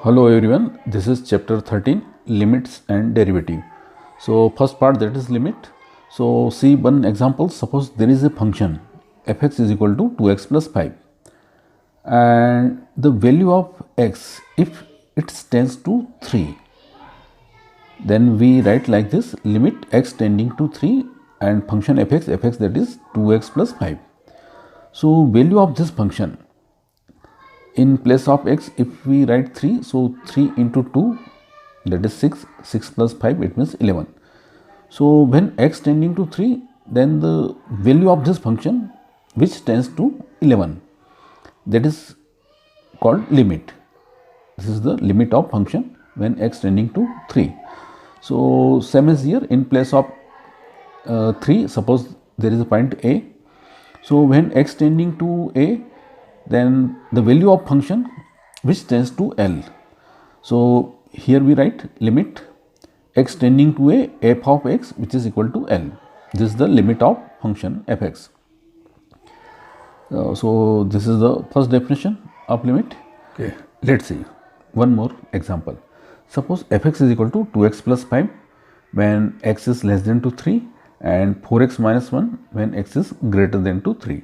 Hello everyone, this is chapter 13 limits and derivative. So first part, that is limit. So see one example. Suppose there is a function fx is equal to 2x plus 5 and the value of x, if it tends to 3, then we write like this: limit x tending to 3 and function fx that is 2x plus 5. So value of this function, in place of x, if we write 3, so 3 into 2, that is 6, 6 plus 5, it means 11. So when x tending to 3, then the value of this function which tends to 11, that is called limit. This is the limit of function when x tending to 3. So same as here, in place of 3, suppose there is a point a. So when x tending to a, then the value of function which tends to L. So here we write limit x tending to a f of x which is equal to L. This is the limit of function fx. So this is the first definition of limit. Okay, let's see one more example. Suppose fx is equal to 2x plus 5 when x is less than to 3 and 4x minus 1 when x is greater than to 3.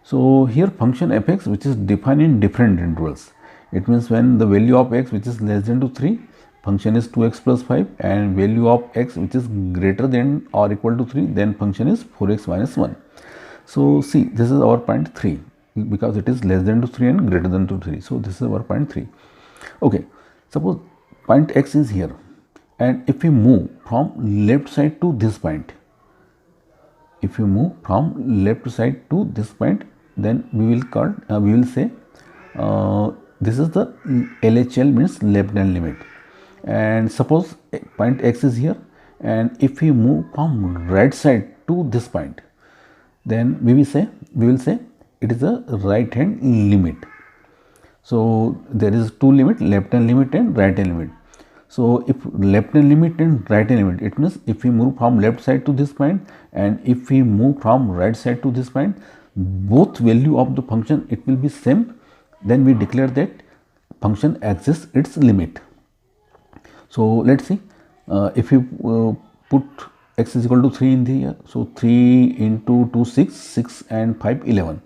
So here function fx which is defined in different intervals. It means when the value of x which is less than to 3, function is 2x plus 5, and value of x which is greater than or equal to 3, then function is 4x minus 1. So see, this is our point 3 because it is less than to 3 and greater than to 3. So this is our point 3. Okay, suppose point x is here, and if we move from left side to this point, if you move from left side to this point, then we will say this is the LHL, means left hand limit. And suppose point x is here, and if we move from right side to this point, then we will say it is a right hand limit. So there is two limit, left hand limit and right hand limit. So if left hand limit and right hand limit, it means if we move from left side to this point and if we move from right side to this point, both value of the function it will be same, then we declare that function exists its limit. So let's see, if you put x is equal to 3 in here, so 3 into 2 6, 6 and 5 11,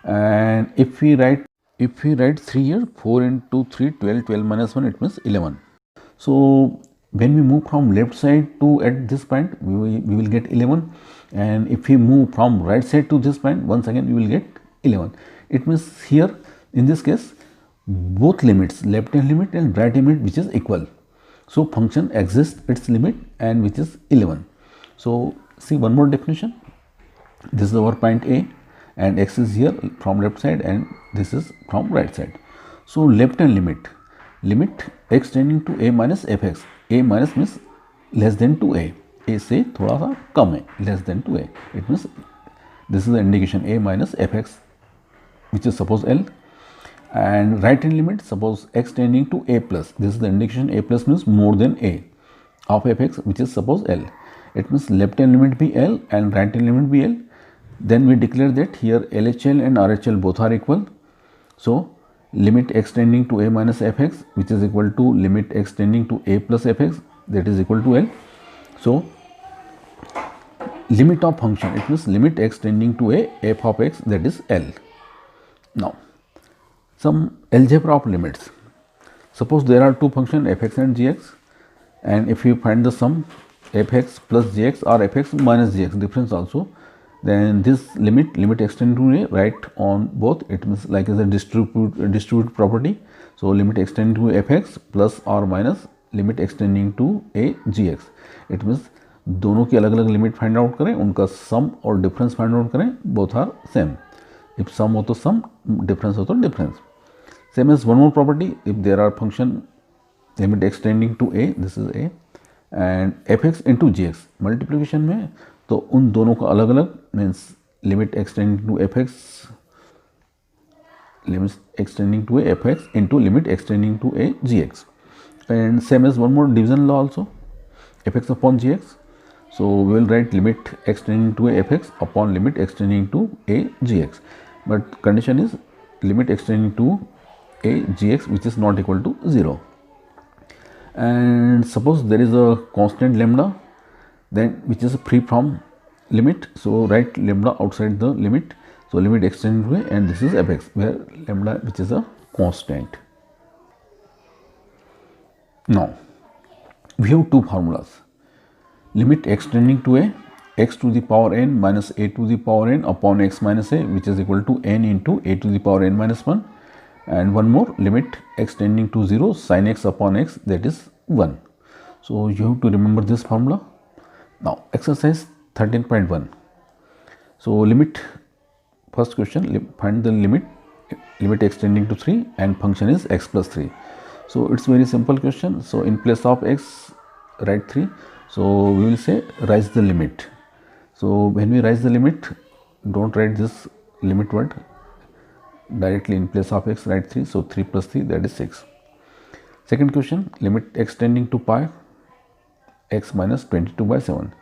and if we write 3 here, 4 into 3 12, 12 minus 1, it means 11. So when we move from left side to at this point, we will get 11, and if we move from right side to this point, once again we will get 11. It means here in this case both limits, left hand limit and right hand limit, which is equal. So function exists its limit and which is 11. So see one more definition. This is our point A and x is here from left side and this is from right side. So left hand limit x tending to a minus fx. A minus means less than to a से थोड़ा सा कम है, less than to a. It means this is the indication a minus fx, which is suppose L. And right hand limit, suppose x tending to a plus, this is the indication a plus means more than a of fx, which is suppose L. It means left hand limit be L and right hand limit be L. Then we declare that here LHL and RHL both are equal. So limit x tending to a minus fx, which is equal to limit x tending to a plus fx, that is equal to L. So limit of function, it means limit x tending to a f of x, that is L. Now some algebra of limits. Suppose there are two functions fx and gx, and if you find the sum fx plus gx or fx minus gx difference also, then this limit x tending to a, write on both. It means like as a distribute property. So limit x tending to fx plus or minus limit x tending to a gx. It means दोनों की अलग अलग limit find out करें, उनका sum और difference find out करें, both are same. If sum हो तो सम, डिफरेंस हो तो difference. Same as one more property, if there are function limit x tending to a, this is a, and fx into gx multiplication में, तो उन दोनों का अलग अलग means limit x tending to fx, limit x tending to a fx into limit x tending to a gx. And same as one more division law also, fx upon gx. So we will write limit x tending to a fx upon limit x tending to a gx, but condition is limit x tending to a gx which is not equal to 0. And suppose there is a constant lambda then which is free from limit, so write lambda outside the limit, so limit extending to a, and this is fx where lambda which is a constant. Now we have two formulas, limit extending to a, x to the power n minus a to the power n upon x minus a which is equal to n into a to the power n minus 1, and one more, limit extending to 0 sin x upon x, that is 1. So you have to remember this formula. Now exercise 13.1. So limit, first question, find the limit extending to 3 and function is x plus 3. So it's very simple question. So in place of x write 3, so we will say raise the limit. So when we raise the limit, don't write this limit word, directly in place of x write 3, so 3 plus 3 that is 6. Second question, limit extending to pi x minus 22 by 7.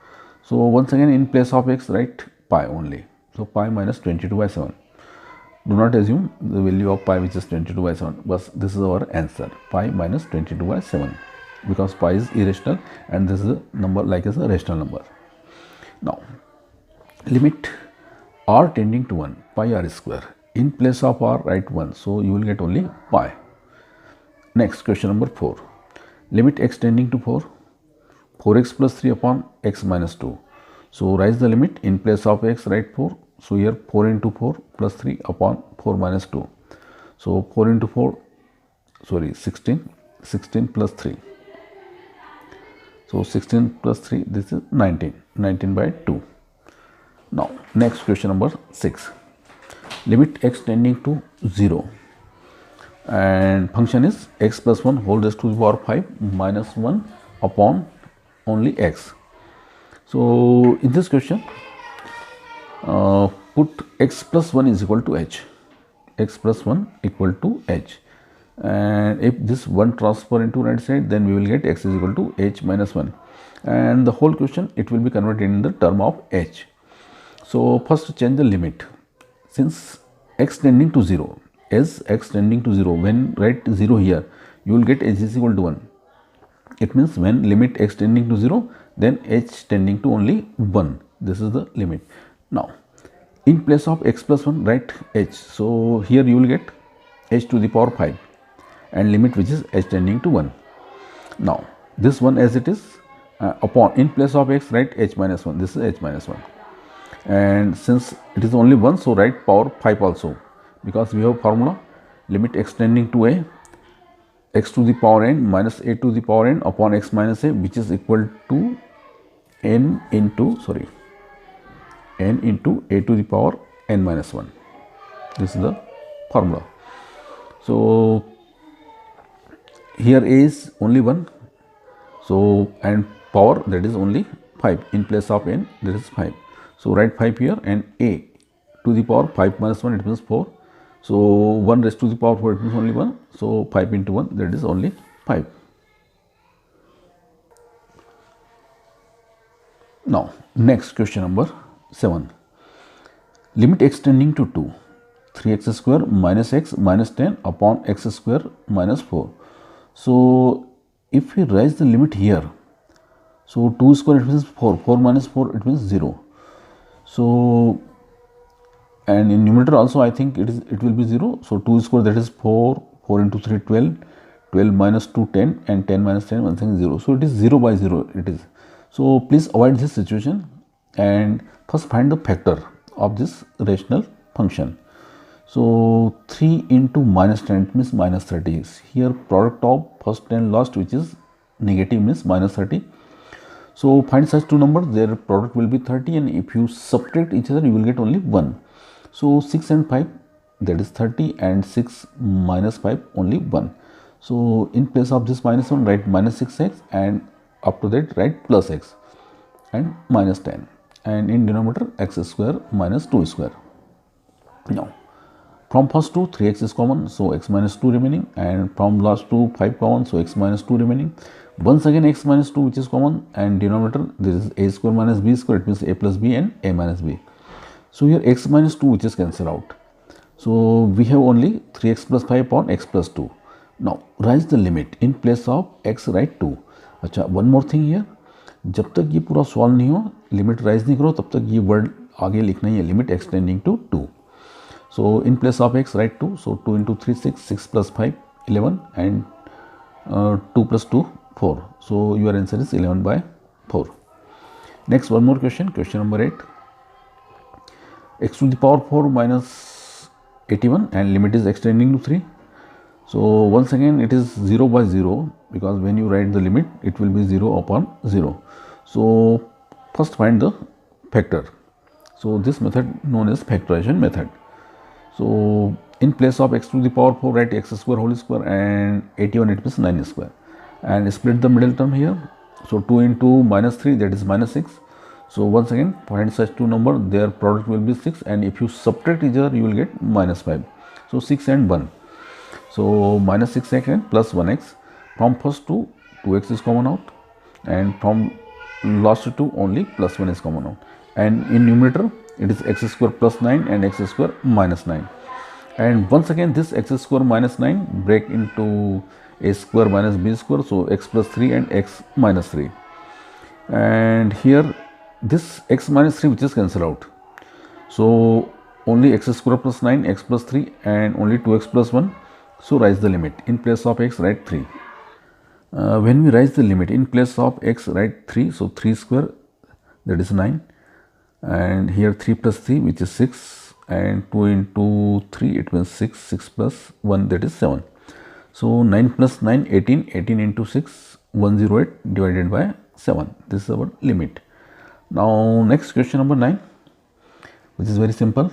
So once again in place of x write pi only, so pi minus 22 by 7. Do not assume the value of pi which is 22 by 7, but this is our answer, pi minus 22 by 7, because pi is irrational and this is a number like as a rational number. Now limit r tending to 1, pi r square, in place of r write 1, so you will get only pi. Next question number 4, limit extending to 4, 4x plus 3 upon x minus 2. So raise the limit, in place of x write 4, so here 4 into 4 plus 3 upon 4 minus 2. So 4 into 4, sorry 16 plus 3. So 16 plus 3, this is 19 by 2. Now next question number 6, limit extending to 0 and function is x plus 1 whole raised to the power 5 minus 1 upon only x. So in this question put x plus 1 is equal to h, x plus 1 equal to h, and if this 1 transfer into right side, then we will get x is equal to h minus 1, and the whole question it will be converted in the term of h. So first change the limit, since x tending to 0, as x tending to 0, when write 0 here, you will get h is equal to 1. It means when limit x tending to 0, then h tending to only 1, this is the limit. Now in place of x plus 1 write h, so here you will get h to the power 5 and limit which is h tending to 1. Now this one as it is, upon, in place of x write h minus 1, this is h minus 1, and since it is only 1, so write power 5 also, because we have formula limit extending to a, x to the power n minus a to the power n upon x minus a, which is equal to n into a to the power n minus 1. This is the formula. So here a is only 1, so and power, that is only 5, in place of n that is 5. So write 5 here, and a to the power 5 minus 1, it means 4. So 1 raised to the power 4, it means only 1. So 5 into 1, that is only 5. Now next question number 7, limit extending to 2, 3x square minus x minus 10 upon x square minus 4. So if we raise the limit here, so 2 square it means 4, 4 minus 4 it means 0. So and in numerator also I think it will be 0. So 2 square, that is 4, 4 into 3 12, 12 minus 2 10, and 10 minus 10 one thing 0. So it is 0 by 0 it is. So please avoid this situation and first find the factor of this rational function. So 3 into minus 10, it means minus 30. Here product of first and last which is negative means minus 30. So find such two numbers, their product will be 30, and if you subtract each other you will get only 1. So 6 and 5, that is 30, and 6 minus 5 only 1. So in place of this minus 1 write minus 6x, and after that write plus x and minus 10, and in denominator x square minus 2 square. Now from first two 3x is common, so x minus 2 remaining, and from last two 5 common, so x minus 2 remaining. Once again x minus 2 which is common, and denominator this is a square minus b square, it means a plus b and a minus b. So here x minus 2 which is cancelled out. So we have only 3x plus 5 upon x plus 2. Now raise the limit in place of x, write 2. अच्छा, one more thing here, जब तक ये पूरा solve नहीं हो, limit rise नहीं करो, तब तक ये वर्ड आगे लिखना ही है, limit extending to 2. So in place of x, write 2. So 2 into 3 6, 6 plus 5 11, and 2 plus 2 4. So your answer is 11 by 4. Next, one more question, question number 8. X to the power 4 minus 81 and limit is extending to 3. So once again it is 0 by 0, because when you write the limit it will be 0 upon 0. So first find the factor. So this method known as factorization method. So in place of x to the power 4, write x square whole square, and 81 it means 9 square, and split the middle term here. So 2 into minus 3, that is minus 6. So once again find such two number, their product will be 6, and if you subtract each other you will get minus 5. So 6 and 1. So minus 6x and plus 1x. From first two, 2x is common out, and from last two only plus 1 is common out, and in numerator it is x square plus 9 and x square minus 9. And once again this x square minus 9 break into a square minus b square, so x plus 3 and x minus 3. And here this x minus 3 which is cancelled out, so only x square plus 9, x plus 3, and only 2x plus 1. So raise the limit in place of x, write 3. When we raise the limit in place of x, write 3. So 3 square, that is 9, and here 3 plus 3 which is 6, and 2 into 3 it means 6, 6 plus 1 that is 7. So 9 plus 9 18, 18 into 6 108 divided by 7. This is our limit. Now next question number 9, which is very simple.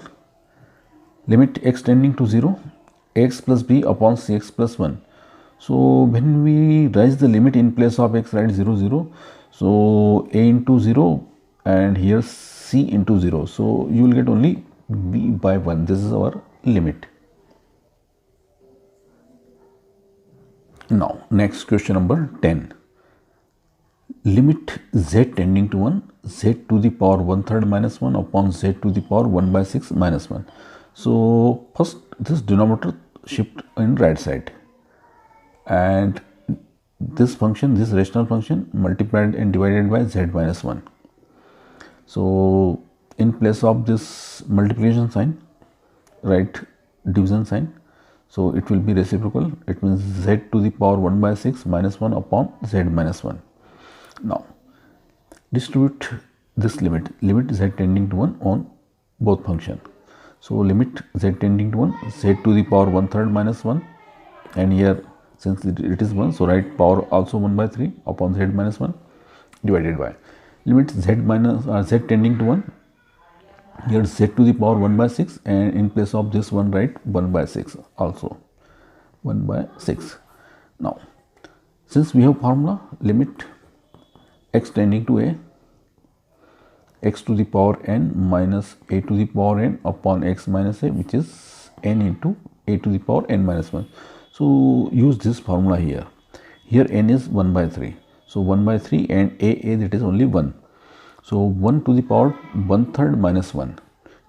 Limit x tending to 0, x plus b upon cx plus 1. So when we raise the limit in place of x, write 0 0. So a into 0 and here c into 0. So you will get only b by 1. This is our limit. Now next question number 10. Limit z tending to 1, z to the power 1/3 minus 1 upon z to the power 1 by 6 minus 1. So first this denominator shift in right side, and this function, this rational function, multiplied and divided by z minus 1. So in place of this multiplication sign, write division sign. So it will be reciprocal. It means z to the power 1 by 6 minus 1 upon z minus 1. Now distribute this limit z tending to 1 on both function. So limit z tending to 1, z to the power 1/3 minus 1, and here since it is 1, so write power also 1 by 3 upon z minus 1 divided by limit z tending to 1, here z to the power 1 by 6, and in place of this one write 1 by 6 also, 1 by 6. Now since we have formula, limit x tending to a, x to the power n minus a to the power n upon x minus a, which is n into a to the power n minus 1. So use this formula here. Here n is 1 by 3. So 1 by 3 and a that is only 1. So 1 to the power 1/3 minus 1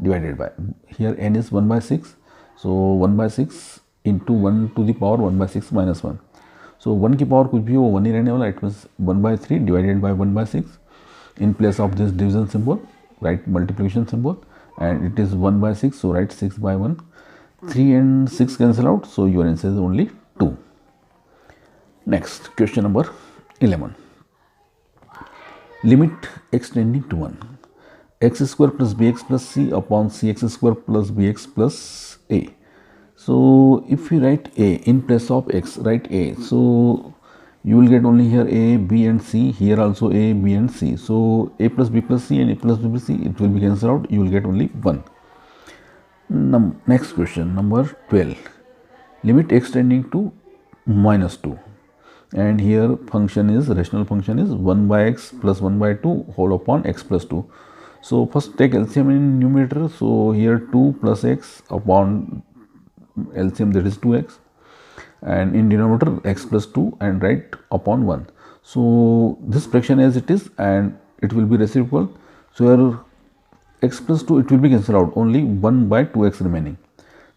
divided by, here n is 1 by 6. So 1 by 6 into 1 to the power 1 by 6 minus 1. So 1 की power कुछ भी हो 1 ही रहने वाला, it means 1 by 3 divided by 1 by 6. In place of this division symbol, write multiplication symbol, and it is 1 by 6, so write 6 by 1. 3 and 6 cancel out, so your answer is only 2. Next question number 11. Limit x tending to 1, x square plus bx plus c upon cx square plus bx plus a. So if we write a in place of x, write a. So you will get only here a, b and c, here also a, b and c. So a plus b plus c and a plus b plus c, it will be cancelled out, you will get only 1. Next question number 12. Limit x tending to minus 2, and here function is, rational function is 1 by x plus 1 by 2 whole upon x plus 2. So first take LCM in numerator. So here 2 plus x upon LCM, that is 2x, and in denominator x plus 2 and write upon 1. So this fraction as it is, and it will be reciprocal. So here x plus 2 it will be cancelled out, only 1 by 2x remaining.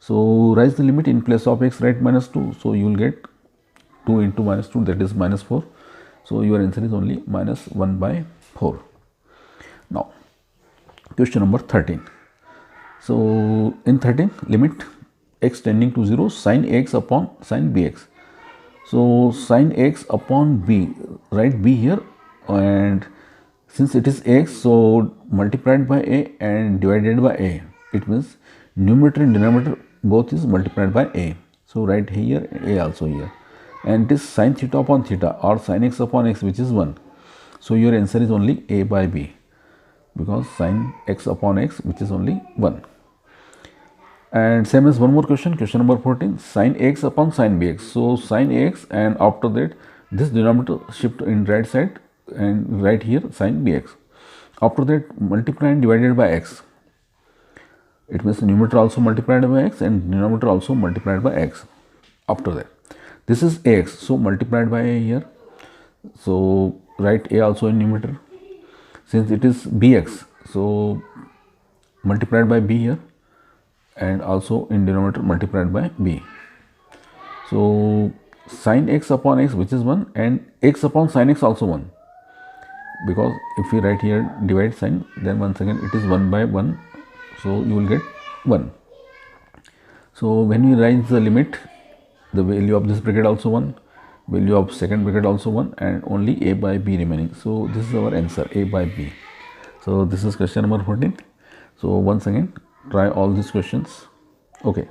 So raise the limit in place of x, write -2. So you will get 2 into -2, that is -4. So your answer is only -1/4. Now question number 13. So in 13, limit x tending to 0 sin x upon sin bx. So sin x upon b, write b here, and since it is x, so multiplied by a and divided by a. It means numerator and denominator both is multiplied by a. So write here a also here, and it is sin theta upon theta or sin x upon x, which is 1. So your answer is only a by b, because sin x upon x, which is only 1. And same as one more question, question number 14, sin x upon sin bx. So sin x, and after that this denominator shift in right side and right here sin bx. After that multiply and divided by x. It means numerator also multiplied by x and denominator also multiplied by x. After that, this is ax, so multiplied by a here. So write a also in numerator. Since it is bx, so multiplied by b here, and also in denominator multiplied by b. So sin x upon x, which is 1, and x upon sin x also 1, because if we write here divide sign, then once again it is 1 by 1, so you will get 1. So when we raise the limit, the value of this bracket also 1, value of second bracket also 1, and only a by b remaining. So this is our answer, a by b. So this is question number 14. So once again try all these questions. Okay.